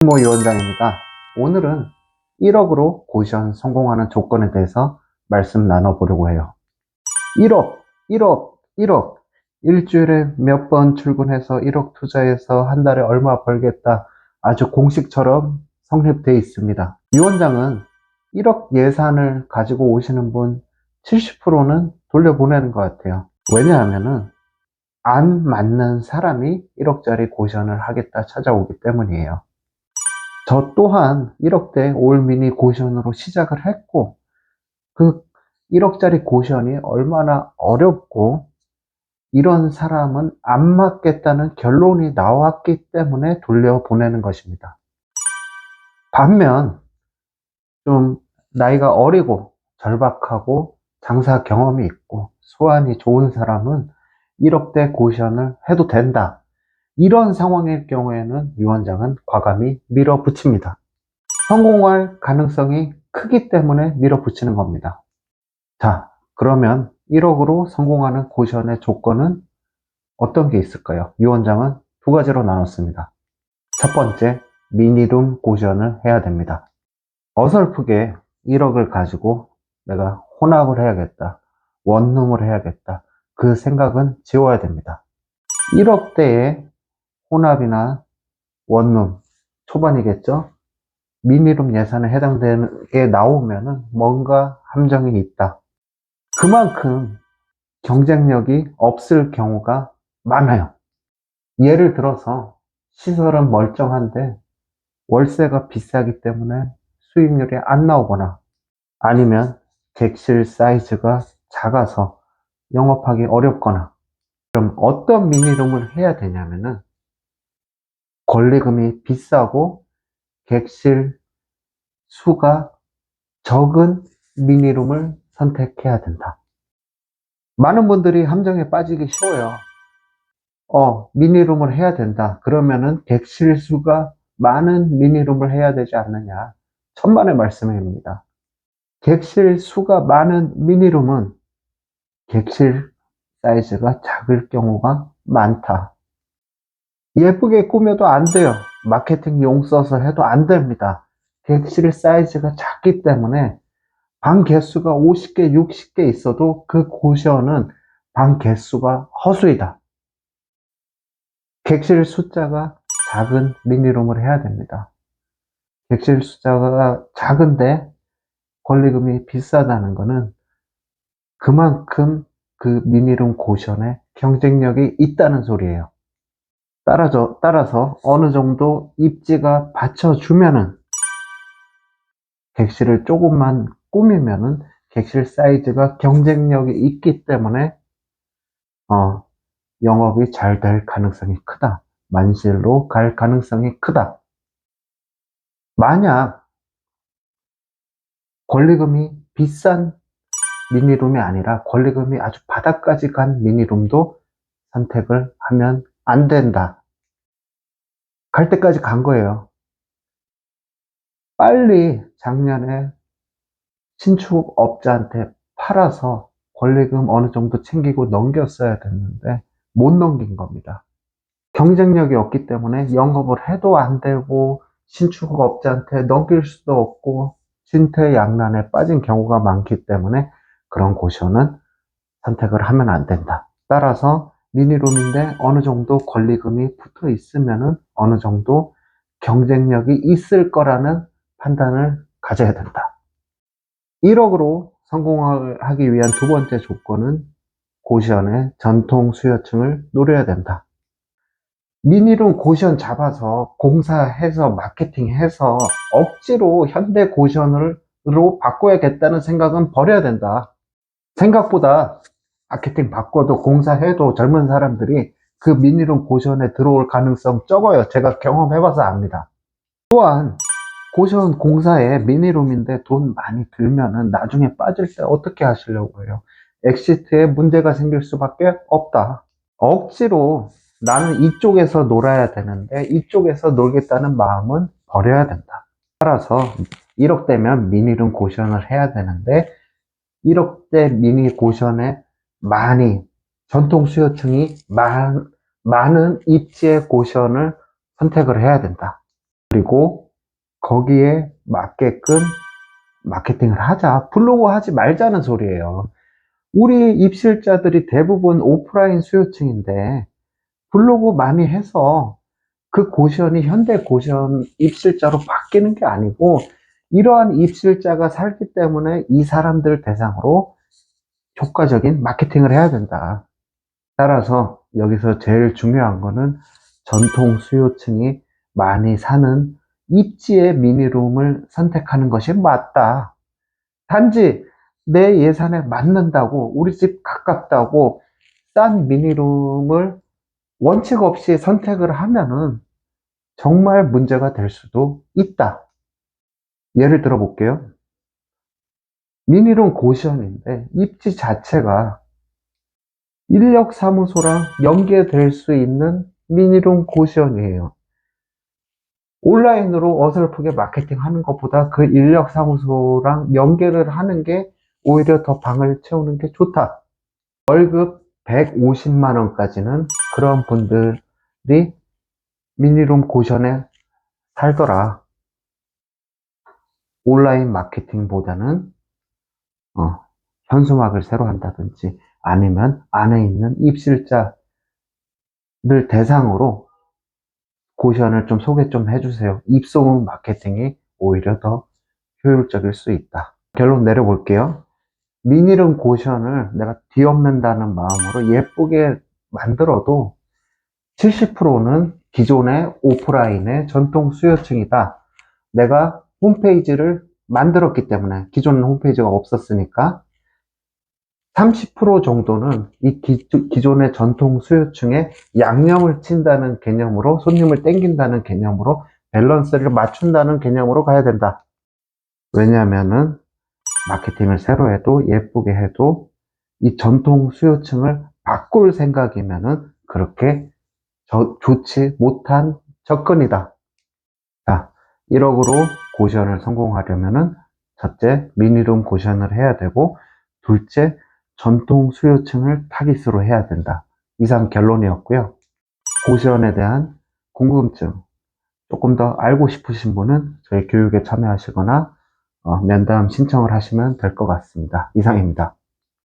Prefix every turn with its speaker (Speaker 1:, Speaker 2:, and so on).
Speaker 1: 모 위원장입니다. 오늘은 1억으로 고시원 성공하는 조건에 대해서 말씀 나눠보려고 해요. 1억, 1억, 1억. 일주일에 몇 번 출근해서 1억 투자해서 한 달에 얼마 벌겠다. 아주 공식처럼 성립되어 있습니다. 위원장은 1억 예산을 가지고 오시는 분 70%는 돌려보내는 것 같아요. 왜냐하면은 안 맞는 사람이 1억짜리 고시원을 하겠다 찾아오기 때문이에요. 저 또한 1억대 올 미니 고시원으로 시작을 했고, 그 1억짜리 고시원이 얼마나 어렵고, 이런 사람은 안 맞겠다는 결론이 나왔기 때문에 돌려보내는 것입니다. 반면, 좀 나이가 어리고 절박하고 장사 경험이 있고 소환이 좋은 사람은 1억대 고시원을 해도 된다. 이런 상황일 경우에는 위원장은 과감히 밀어붙입니다. 성공할 가능성이 크기 때문에 밀어붙이는 겁니다. 자, 그러면 1억으로 성공하는 고시원의 조건은 어떤 게 있을까요? 위원장은 두 가지로 나눴습니다. 첫 번째, 미니룸 고시원을 해야 됩니다. 어설프게 1억을 가지고 내가 혼합을 해야겠다, 원룸을 해야겠다, 그 생각은 지워야 됩니다. 1억대의 혼합이나 원룸, 초반이겠죠? 미니룸 예산에 해당되는 게 나오면은 뭔가 함정이 있다. 그만큼 경쟁력이 없을 경우가 많아요. 예를 들어서 시설은 멀쩡한데 월세가 비싸기 때문에 수익률이 안 나오거나 아니면 객실 사이즈가 작아서 영업하기 어렵거나. 그럼 어떤 미니룸을 해야 되냐면은 권리금이 비싸고 객실 수가 적은 미니룸을 선택해야 된다. 많은 분들이 함정에 빠지기 쉬워요. 미니룸을 해야 된다. 그러면은 객실 수가 많은 미니룸을 해야 되지 않느냐. 천만의 말씀입니다. 객실 수가 많은 미니룸은 객실 사이즈가 작을 경우가 많다. 예쁘게 꾸며도 안 돼요. 마케팅 용 써서 해도 안 됩니다. 객실 사이즈가 작기 때문에 방 개수가 50개, 60개 있어도 그 고시원은 방 개수가 허수이다. 객실 숫자가 작은 미니룸을 해야 됩니다. 객실 숫자가 작은데 권리금이 비싸다는 것은 그만큼 그 미니룸 고시원에 경쟁력이 있다는 소리예요. 따라서 어느 정도 입지가 받쳐주면은 객실을 조금만 꾸미면은 객실 사이즈가 경쟁력이 있기 때문에 영업이 잘 될 가능성이 크다. 만실로 갈 가능성이 크다. 만약 권리금이 비싼 미니룸이 아니라 권리금이 아주 바닥까지 간 미니룸도 선택을 하면 안 된다. 갈 때까지 간 거예요. 빨리 작년에 신축업자한테 팔아서 권리금 어느 정도 챙기고 넘겼어야 됐는데 못 넘긴 겁니다. 경쟁력이 없기 때문에 영업을 해도 안 되고 신축업자한테 넘길 수도 없고 진퇴양난에 빠진 경우가 많기 때문에 그런 고시원은 선택을 하면 안 된다. 따라서 미니룸인데 어느 정도 권리금이 붙어 있으면은 어느 정도 경쟁력이 있을 거라는 판단을 가져야 된다. 1억으로 성공하기 위한 두 번째 조건은 고시원의 전통 수요층을 노려야 된다. 미니룸 고시원 잡아서 공사해서 마케팅해서 억지로 현대 고시원으로 바꿔야겠다는 생각은 버려야 된다. 생각보다 마케팅 바꿔도 공사해도 젊은 사람들이 그 미니룸 고시원에 들어올 가능성 적어요. 제가 경험해봐서 압니다. 또한 고시원 공사에 미니룸인데 돈 많이 들면은 나중에 빠질 때 어떻게 하시려고 해요? 엑시트에 문제가 생길 수밖에 없다. 억지로 나는 이쪽에서 놀아야 되는데 이쪽에서 놀겠다는 마음은 버려야 된다. 따라서 1억대면 미니룸 고시원을 해야 되는데 1억대 미니 고시원에 많이 전통 수요층이 많은 입지의 고시원을 선택을 해야 된다. 그리고 거기에 맞게끔 마케팅을 하자. 블로그 하지 말자는 소리예요. 우리 입실자들이 대부분 오프라인 수요층인데 블로그 많이 해서 그 고시원이 현대 고시원 입실자로 바뀌는 게 아니고 이러한 입실자가 살기 때문에 이 사람들 대상으로 효과적인 마케팅을 해야 된다. 따라서 여기서 제일 중요한 거는 전통 수요층이 많이 사는 입지의 미니룸을 선택하는 것이 맞다. 단지 내 예산에 맞는다고, 우리 집 가깝다고 싼 미니룸을 원칙 없이 선택을 하면은 정말 문제가 될 수도 있다. 예를 들어 볼게요. 미니룸 고시원인데 입지 자체가 인력사무소랑 연계될 수 있는 미니룸 고시원이에요. 온라인으로 어설프게 마케팅 하는 것보다 그 인력사무소랑 연계를 하는 게 오히려 더 방을 채우는 게 좋다. 월급 150만 원까지는 그런 분들이 미니룸 고시원에 살더라. 온라인 마케팅보다는 현수막을 새로 한다든지 아니면 안에 있는 입실자를 대상으로 고시원을 좀 소개 좀 해주세요. 입소문 마케팅이 오히려 더 효율적일 수 있다. 결론 내려볼게요. 미니룸 고시원을 내가 뒤엎는다는 마음으로 예쁘게 만들어도 70%는 기존의 오프라인의 전통 수요층이다. 내가 홈페이지를 만들었기 때문에 기존 홈페이지가 없었으니까 30% 정도는 이 기존의 전통 수요층에 양념을 친다는 개념으로 손님을 땡긴다는 개념으로 밸런스를 맞춘다는 개념으로 가야 된다. 왜냐하면은 마케팅을 새로 해도 예쁘게 해도 이 전통 수요층을 바꿀 생각이면은 그렇게 좋지 못한 접근이다. 자, 1억으로 고시원을 성공하려면은 첫째, 미니룸 고시원을 해야 되고, 둘째, 전통 수요층을 타깃으로 해야 된다. 이상 결론이었고요. 고시원에 대한 궁금증, 조금 더 알고 싶으신 분은 저희 교육에 참여하시거나 면담 신청을 하시면 될 것 같습니다. 이상입니다.